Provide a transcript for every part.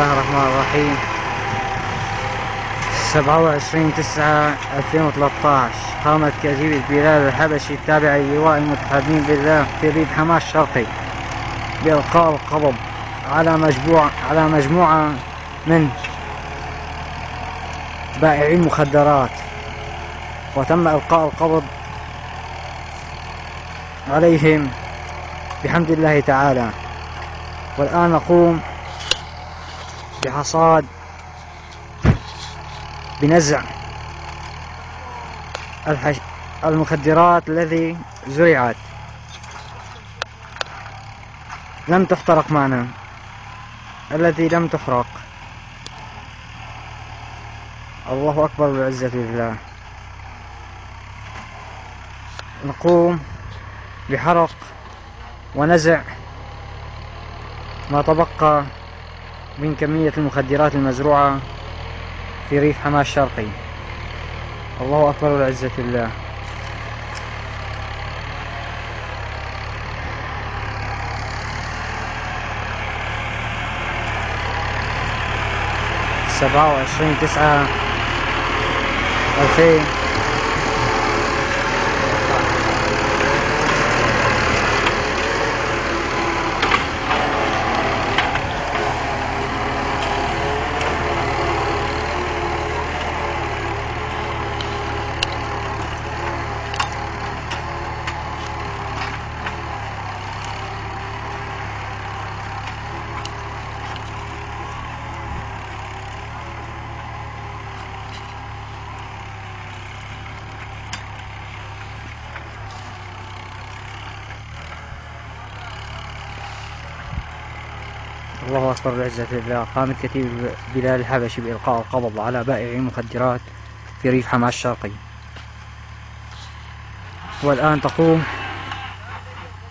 الله الرحمن الرحيم. 27/9/2013 قامت كتيبة بلال الحبشي التابعة للواء المتحابين بالله في ريف حماة الشرقي بإلقاء القبض على مجموعة من بائعي المخدرات، وتم إلقاء القبض عليهم بحمد الله تعالى. والآن نقوم بنزع المخدرات الذي زرعت، لم تحترق معنا، التي لم تحرق. الله أكبر والعزة لله. نقوم بحرق ونزع ما تبقى من كمية المخدرات المزروعة في ريف حماة الشرقي. الله أكبر والعزة لله. سبعة وعشرين 9/2000. الله أكبر والعزة لله. قامت كتيبة بلال الحبشي بإلقاء القبض على بائعي المخدرات في ريف حماة الشرقي، والآن تقوم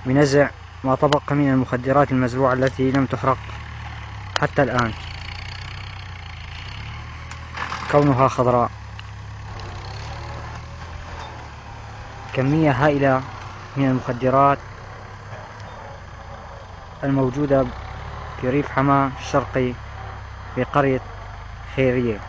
بنزع ما تبقى من المخدرات المزروعة التي لم تحرق حتى الآن، كونها خضراء. كمية هائلة من المخدرات الموجودة في ريف حماة الشرقي في قرية خيرية.